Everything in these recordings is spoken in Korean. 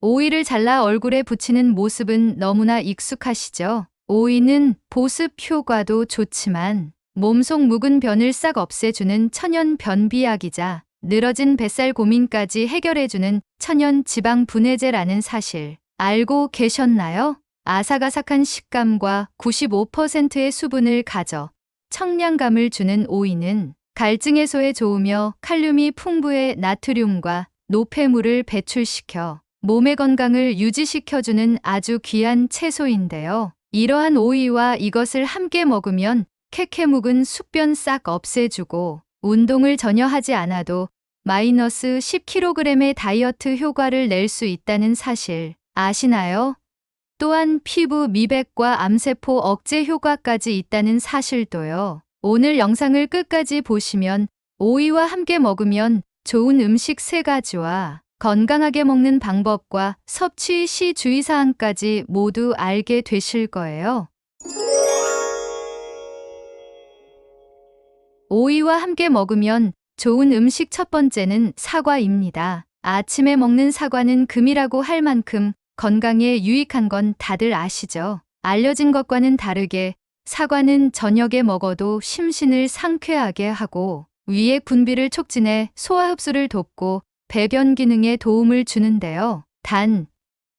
오이를 잘라 얼굴에 붙이는 모습은 너무나 익숙하시죠? 오이는 보습 효과도 좋지만 몸속 묵은 변을 싹 없애주는 천연 변비약이자 늘어진 뱃살 고민까지 해결해주는 천연 지방 분해제라는 사실 알고 계셨나요? 아삭아삭한 식감과 95%의 수분을 가져 청량감을 주는 오이는 갈증 해소에 좋으며 칼륨이 풍부해 나트륨과 노폐물을 배출시켜 몸의 건강을 유지시켜주는 아주 귀한 채소인데요. 이러한 오이와 이것을 함께 먹으면 캐캐 묵은 숙변 싹 없애주고 운동을 전혀 하지 않아도 마이너스 10kg의 다이어트 효과를 낼 수 있다는 사실 아시나요? 또한 피부 미백과 암세포 억제 효과까지 있다는 사실도요. 오늘 영상을 끝까지 보시면 오이와 함께 먹으면 좋은 음식 3가지와 건강하게 먹는 방법과 섭취 시 주의사항까지 모두 알게 되실 거예요. 오이와 함께 먹으면 좋은 음식 첫 번째는 사과입니다. 아침에 먹는 사과는 금이라고 할 만큼 건강에 유익한 건 다들 아시죠? 알려진 것과는 다르게 사과는 저녁에 먹어도 심신을 상쾌하게 하고 위액 분비를 촉진해 소화 흡수를 돕고 배변 기능에 도움을 주는데요. 단,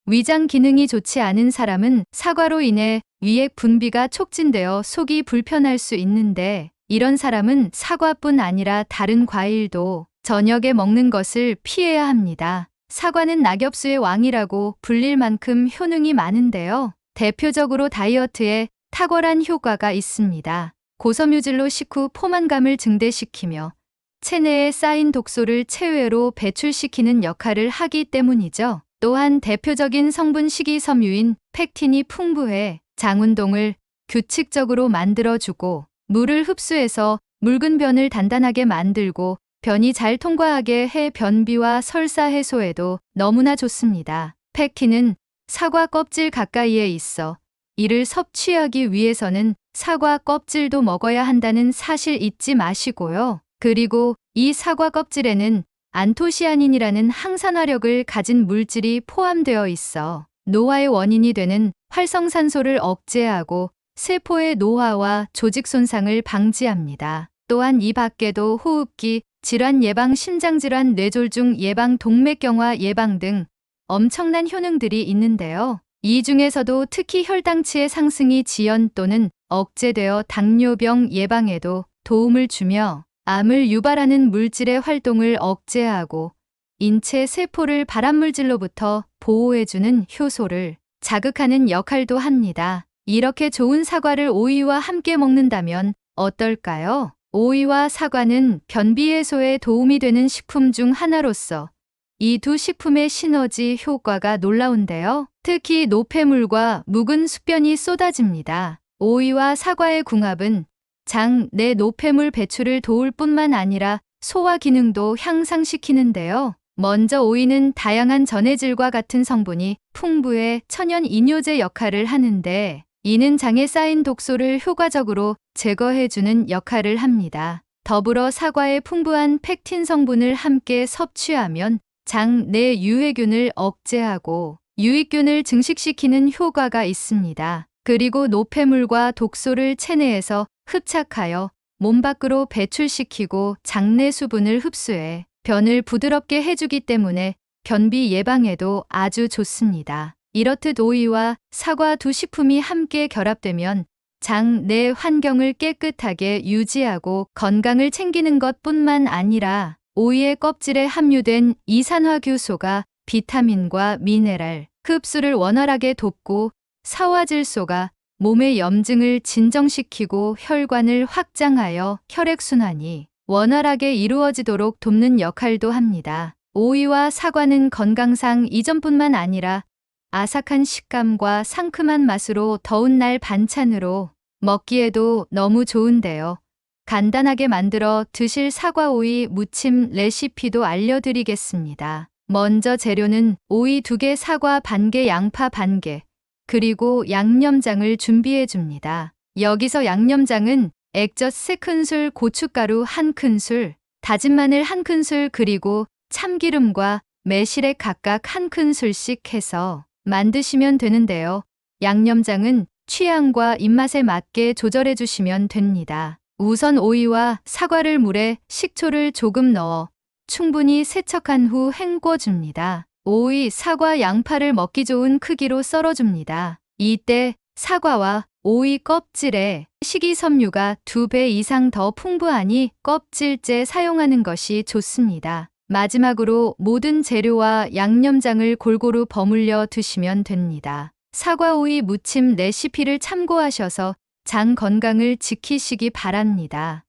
위장 기능이 좋지 않은 사람은 사과로 인해 위액 분비가 촉진되어 속이 불편할 수 있는데 이런 사람은 사과뿐 아니라 다른 과일도 저녁에 먹는 것을 피해야 합니다. 사과는 낙엽수의 왕이라고 불릴 만큼 효능이 많은데요. 대표적으로 다이어트에 탁월한 효과가 있습니다. 고섬유질로 식후 포만감을 증대시키며 체내에 쌓인 독소를 체외로 배출시키는 역할을 하기 때문이죠. 또한 대표적인 성분 식이섬유인 펙틴이 풍부해 장운동을 규칙적으로 만들어주고 물을 흡수해서 묽은 변을 단단하게 만들고 변이 잘 통과하게 해 변비와 설사 해소에도 너무나 좋습니다. 펙틴은 사과 껍질 가까이에 있어 이를 섭취하기 위해서는 사과 껍질도 먹어야 한다는 사실 잊지 마시고요. 그리고 이 사과 껍질에는 안토시아닌이라는 항산화력을 가진 물질이 포함되어 있어 노화의 원인이 되는 활성산소를 억제하고 세포의 노화와 조직 손상을 방지합니다. 또한 이 밖에도 호흡기, 질환 예방, 심장질환, 뇌졸중 예방, 동맥경화 예방 등 엄청난 효능들이 있는데요. 이 중에서도 특히 혈당치의 상승이 지연 또는 억제되어 당뇨병 예방에도 도움을 주며 암을 유발하는 물질의 활동을 억제하고 인체 세포를 발암물질로부터 보호해주는 효소를 자극하는 역할도 합니다. 이렇게 좋은 사과를 오이와 함께 먹는다면 어떨까요? 오이와 사과는 변비 해소에 도움이 되는 식품 중 하나로서 이 두 식품의 시너지 효과가 놀라운데요. 특히 노폐물과 묵은 숙변이 쏟아집니다. 오이와 사과의 궁합은 장 내 노폐물 배출을 도울 뿐만 아니라 소화 기능도 향상시키는데요. 먼저 오이는 다양한 전해질과 같은 성분이 풍부해 천연 이뇨제 역할을 하는데 이는 장에 쌓인 독소를 효과적으로 제거해주는 역할을 합니다. 더불어 사과의 풍부한 펙틴 성분을 함께 섭취하면 장 내 유해균을 억제하고 유익균을 증식시키는 효과가 있습니다. 그리고 노폐물과 독소를 체내에서 흡착하여 몸 밖으로 배출시키고 장내 수분을 흡수해 변을 부드럽게 해주기 때문에 변비 예방에도 아주 좋습니다. 이렇듯 오이와 사과 두 식품이 함께 결합되면 장 내 환경을 깨끗하게 유지하고 건강을 챙기는 것뿐만 아니라 오이의 껍질에 함유된 이산화규소가 비타민과 미네랄, 흡수를 원활하게 돕고 사화질소가 몸의 염증을 진정시키고 혈관을 확장하여 혈액순환이 원활하게 이루어지도록 돕는 역할도 합니다. 오이와 사과는 건강상 이전뿐만 아니라 아삭한 식감과 상큼한 맛으로 더운 날 반찬으로 먹기에도 너무 좋은데요. 간단하게 만들어 드실 사과오이 무침 레시피도 알려드리겠습니다. 먼저 재료는 오이 2개, 사과 반개, 양파 반개, 그리고 양념장을 준비해 줍니다. 여기서 양념장은 액젓 3큰술, 고춧가루 1큰술, 다진 마늘 1큰술, 그리고 참기름과 매실액 각각 한 큰술씩 해서 만드시면 되는데요. 양념장은 취향과 입맛에 맞게 조절해 주시면 됩니다. 우선 오이와 사과를 물에 식초를 조금 넣어 충분히 세척한 후 헹궈줍니다. 오이, 사과, 양파를 먹기 좋은 크기로 썰어줍니다. 이때 사과와 오이 껍질에 식이섬유가 2배 이상 더 풍부하니 껍질째 사용하는 것이 좋습니다. 마지막으로 모든 재료와 양념장을 골고루 버무려 드시면 됩니다. 사과오이 무침 레시피를 참고하셔서 장 건강을 지키시기 바랍니다.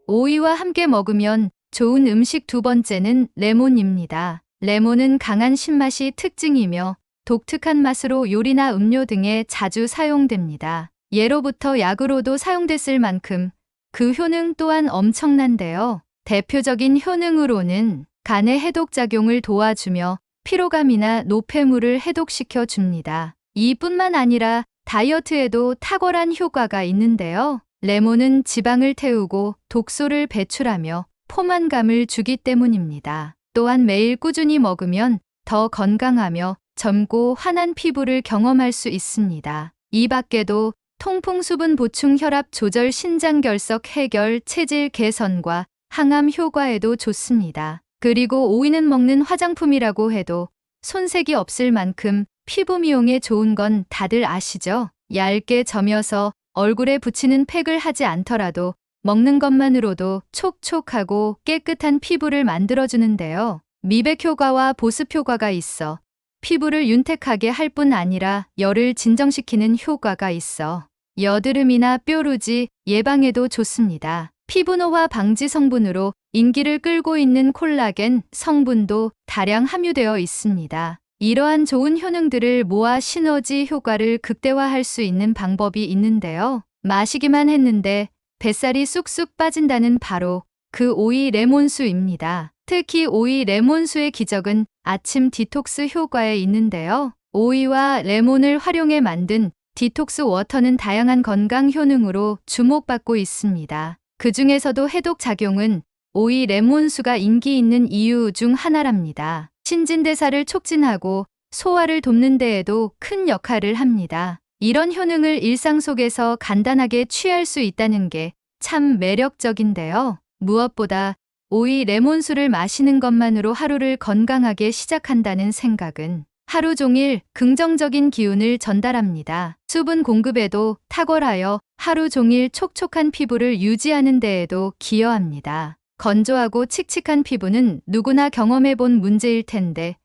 오이와 함께 먹으면 좋은 음식 두 번째는 레몬입니다. 레몬은 강한 신맛이 특징이며 독특한 맛으로 요리나 음료 등에 자주 사용됩니다. 예로부터 약으로도 사용됐을 만큼 그 효능 또한 엄청난데요. 대표적인 효능으로는 간의 해독작용을 도와주며 피로감이나 노폐물을 해독시켜 줍니다. 이뿐만 아니라 다이어트에도 탁월한 효과가 있는데요. 레몬은 지방을 태우고 독소를 배출하며 포만감을 주기 때문입니다. 또한 매일 꾸준히 먹으면 더 건강하며 젊고 환한 피부를 경험할 수 있습니다. 이 밖에도 통풍 수분 보충 혈압 조절 신장결석 해결 체질 개선과 항암 효과에도 좋습니다. 그리고 오이는 먹는 화장품이라고 해도 손색이 없을 만큼 피부 미용에 좋은 건 다들 아시죠? 얇게 저며서 얼굴에 붙이는 팩을 하지 않더라도 먹는 것만으로도 촉촉하고 깨끗한 피부를 만들어주는데요. 미백 효과와 보습 효과가 있어 피부를 윤택하게 할 뿐 아니라 열을 진정시키는 효과가 있어 여드름이나 뾰루지 예방에도 좋습니다. 피부 노화 방지 성분으로 인기를 끌고 있는 콜라겐 성분도 다량 함유되어 있습니다. 이러한 좋은 효능들을 모아 시너지 효과를 극대화할 수 있는 방법이 있는데요. 마시기만 했는데 뱃살이 쑥쑥 빠진다는 바로 그 오이 레몬수입니다. 특히 오이 레몬수의 기적은 아침 디톡스 효과에 있는데요. 오이와 레몬을 활용해 만든 디톡스 워터는 다양한 건강 효능으로 주목받고 있습니다. 그 중에서도 해독 작용은 오이 레몬수가 인기 있는 이유 중 하나랍니다. 신진대사를 촉진하고 소화를 돕는 데에도 큰 역할을 합니다. 이런 효능을 일상 속에서 간단하게 취할 수 있다는 게 참 매력적인데요. 무엇보다 오이 레몬수를 마시는 것만으로 하루를 건강하게 시작한다는 생각은 하루 종일 긍정적인 기운을 전달합니다. 수분 공급에도 탁월하여 하루 종일 촉촉한 피부를 유지하는 데에도 기여합니다. 건조하고 칙칙한 피부는 누구나 경험해본 문제일 텐데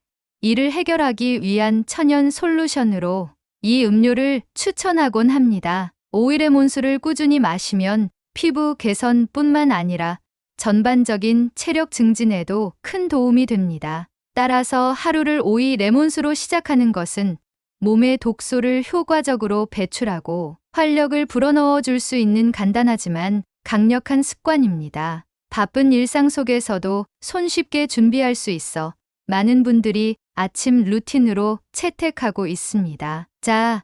이를 해결하기 위한 천연 솔루션으로 이 음료를 추천하곤 합니다. 오이 레몬수를 꾸준히 마시면 피부 개선뿐만 아니라 전반적인 체력 증진에도 큰 도움이 됩니다. 따라서 하루를 오이 레몬수로 시작하는 것은 몸의 독소를 효과적으로 배출하고 활력을 불어넣어 줄 수 있는 간단하지만 강력한 습관입니다. 바쁜 일상 속에서도 손쉽게 준비할 수 있어 많은 분들이 아침 루틴으로 채택하고 있습니다. 자,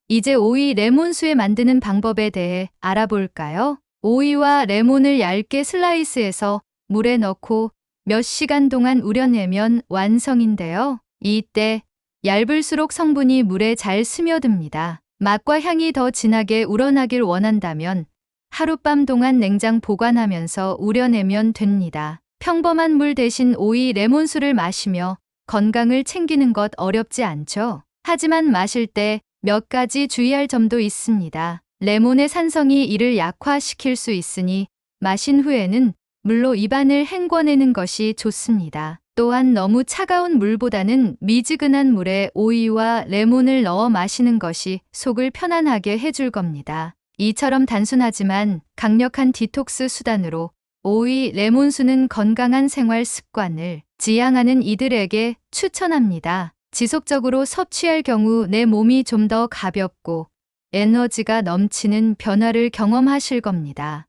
이제 오이 레몬수에 만드는 방법에 대해 알아볼까요? 오이와 레몬을 얇게 슬라이스해서 물에 넣고 몇 시간 동안 우려내면 완성인데요. 이때 얇을수록 성분이 물에 잘 스며듭니다. 맛과 향이 더 진하게 우러나길 원한다면 하룻밤 동안 냉장 보관하면서 우려내면 됩니다. 평범한 물 대신 오이 레몬수를 마시며 건강을 챙기는 것 어렵지 않죠? 하지만 마실 때 몇 가지 주의할 점도 있습니다. 레몬의 산성이 이를 약화시킬 수 있으니 마신 후에는 물로 입안을 헹궈내는 것이 좋습니다. 또한 너무 차가운 물보다는 미지근한 물에 오이와 레몬을 넣어 마시는 것이 속을 편안하게 해줄 겁니다. 이처럼 단순하지만 강력한 디톡스 수단으로 오이 레몬수는 건강한 생활 습관을 지향하는 이들에게 추천합니다. 지속적으로 섭취할 경우 내 몸이 좀 더 가볍고 에너지가 넘치는 변화를 경험하실 겁니다.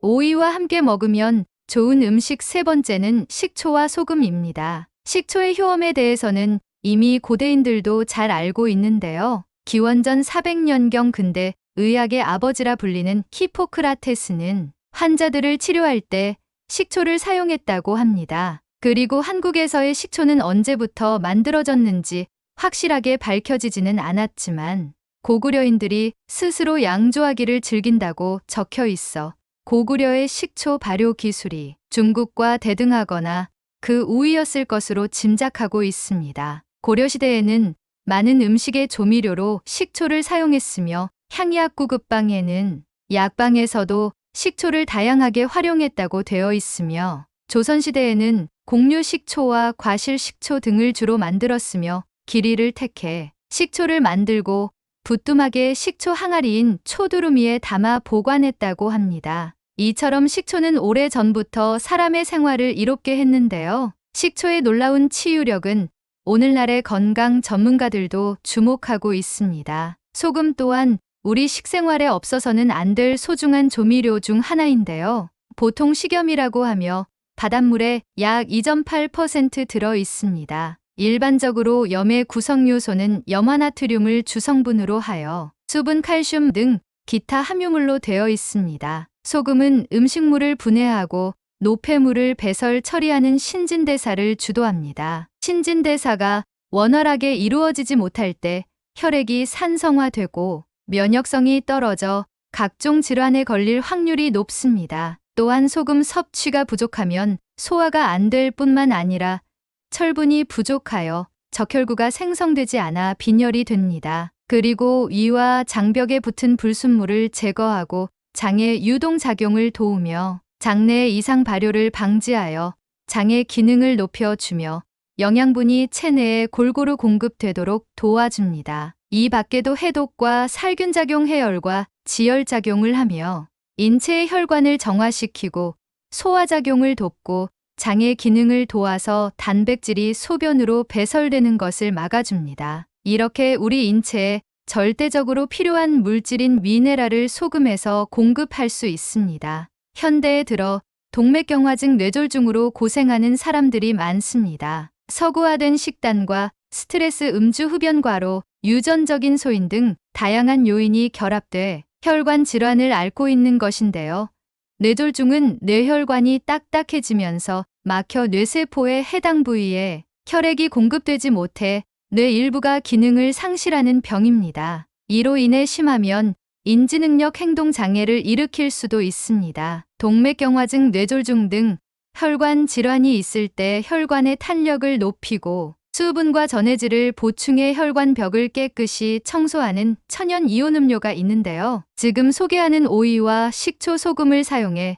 오이와 함께 먹으면 좋은 음식 세 번째는 식초와 소금입니다. 식초의 효험에 대해서는 이미 고대인들도 잘 알고 있는데요. 기원전 400년경 근대 의학의 아버지라 불리는 히포크라테스는 환자들을 치료할 때 식초를 사용했다고 합니다. 그리고 한국에서의 식초는 언제부터 만들어졌는지 확실하게 밝혀지지는 않았지만 고구려인들이 스스로 양조하기를 즐긴다고 적혀 있어 고구려의 식초 발효 기술이 중국과 대등하거나 그 우위였을 것으로 짐작하고 있습니다. 고려시대에는 많은 음식의 조미료로 식초를 사용했으며 향약 구급방에는 약방에서도 식초를 다양하게 활용했다고 되어 있으며 조선시대에는 곡류식초와 과실식초 등을 주로 만들었으며 길이를 택해 식초를 만들고 부뚜막에 식초 항아리인 초두루미에 담아 보관했다고 합니다. 이처럼 식초는 오래전부터 사람의 생활을 이롭게 했는데요. 식초의 놀라운 치유력은 오늘날의 건강 전문가들도 주목하고 있습니다. 소금 또한 우리 식생활에 없어서는 안 될 소중한 조미료 중 하나인데요. 보통 식염이라고 하며 바닷물에 약 2.8% 들어 있습니다. 일반적으로 염의 구성 요소는 염화나트륨을 주성분으로 하여 수분, 칼슘 등 기타 함유물로 되어 있습니다. 소금은 음식물을 분해하고 노폐물을 배설 처리하는 신진대사를 주도합니다. 신진대사가 원활하게 이루어지지 못할 때 혈액이 산성화되고 면역성이 떨어져 각종 질환에 걸릴 확률이 높습니다. 또한 소금 섭취가 부족하면 소화가 안 될 뿐만 아니라 철분이 부족하여 적혈구가 생성되지 않아 빈혈이 됩니다. 그리고 위와 장벽에 붙은 불순물을 제거하고 장의 유동작용을 도우며 장내 이상 발효를 방지하여 장의 기능을 높여주며 영양분이 체내에 골고루 공급되도록 도와줍니다. 이 밖에도 해독과 살균작용, 해열과 지혈작용을 하며 인체의 혈관을 정화시키고 소화작용을 돕고 장의 기능을 도와서 단백질이 소변으로 배설되는 것을 막아줍니다. 이렇게 우리 인체에 절대적으로 필요한 물질인 미네랄을 소금에서 공급할 수 있습니다. 현대에 들어 동맥경화증, 뇌졸중으로 고생하는 사람들이 많습니다. 서구화된 식단과 스트레스, 음주 흡연과로 유전적인 소인 등 다양한 요인이 결합돼 혈관 질환을 앓고 있는 것인데요. 뇌졸중은 뇌혈관이 딱딱해지면서 막혀 뇌세포의 해당 부위에 혈액이 공급되지 못해 뇌 일부가 기능을 상실하는 병입니다. 이로 인해 심하면 인지능력 행동장애를 일으킬 수도 있습니다. 동맥경화증, 뇌졸중 등 혈관 질환이 있을 때 혈관의 탄력을 높이고 수분과 전해질을 보충해 혈관벽을 깨끗이 청소하는 천연 이온 음료가 있는데요. 지금 소개하는 오이와 식초, 소금을 사용해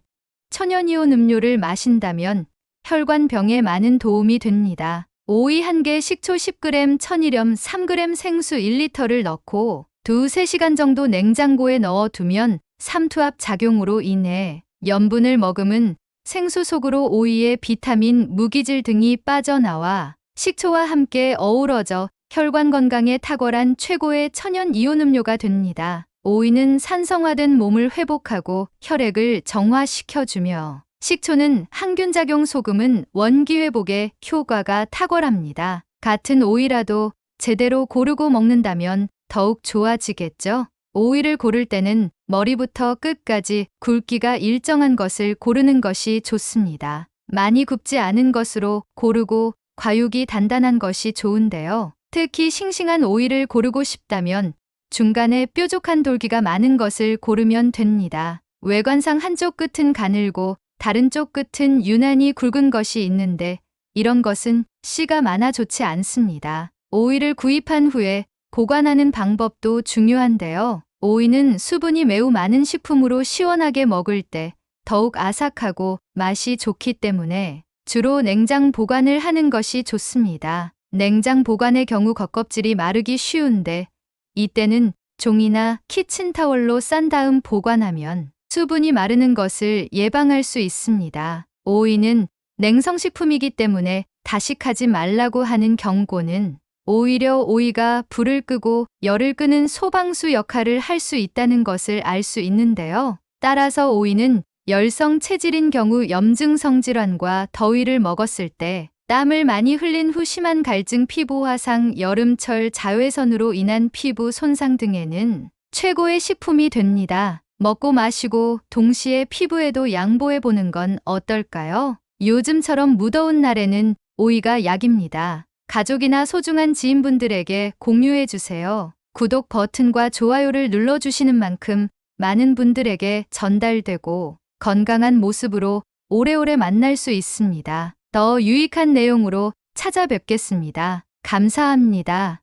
천연 이온 음료를 마신다면 혈관병에 많은 도움이 됩니다. 오이 1개, 식초 10g, 천일염 3g, 생수 1리터를 넣고 2-3시간 정도 냉장고에 넣어두면 삼투압 작용으로 인해 염분을 머금은 생수 속으로 오이의 비타민, 무기질 등이 빠져나와 식초와 함께 어우러져 혈관 건강에 탁월한 최고의 천연 이온 음료가 됩니다. 오이는 산성화된 몸을 회복하고 혈액을 정화시켜주며 식초는 항균작용, 소금은 원기 회복에 효과가 탁월합니다. 같은 오이라도 제대로 고르고 먹는다면 더욱 좋아지겠죠? 오이를 고를 때는 머리부터 끝까지 굵기가 일정한 것을 고르는 것이 좋습니다. 많이 굽지 않은 것으로 고르고 과육이 단단한 것이 좋은데요. 특히 싱싱한 오이를 고르고 싶다면 중간에 뾰족한 돌기가 많은 것을 고르면 됩니다. 외관상 한쪽 끝은 가늘고 다른 쪽 끝은 유난히 굵은 것이 있는데 이런 것은 씨가 많아 좋지 않습니다. 오이를 구입한 후에 보관하는 방법도 중요한데요. 오이는 수분이 매우 많은 식품으로 시원하게 먹을 때 더욱 아삭하고 맛이 좋기 때문에 주로 냉장 보관을 하는 것이 좋습니다. 냉장 보관의 경우 겉껍질이 마르기 쉬운데 이때는 종이나 키친타월로 싼 다음 보관하면 수분이 마르는 것을 예방할 수 있습니다. 오이는 냉성식품이기 때문에 다식하지 말라고 하는 경고는 오히려 오이가 불을 끄고 열을 끄는 소방수 역할을 할 수 있다는 것을 알 수 있는데요. 따라서 오이는 열성 체질인 경우 염증성 질환과 더위를 먹었을 때 땀을 많이 흘린 후 심한 갈증, 피부 화상, 여름철 자외선으로 인한 피부 손상 등에는 최고의 식품이 됩니다. 먹고 마시고 동시에 피부에도 양보해 보는 건 어떨까요? 요즘처럼 무더운 날에는 오이가 약입니다. 가족이나 소중한 지인분들에게 공유해 주세요. 구독 버튼과 좋아요를 눌러주시는 만큼 많은 분들에게 전달되고 건강한 모습으로 오래오래 만날 수 있습니다. 더 유익한 내용으로 찾아뵙겠습니다. 감사합니다.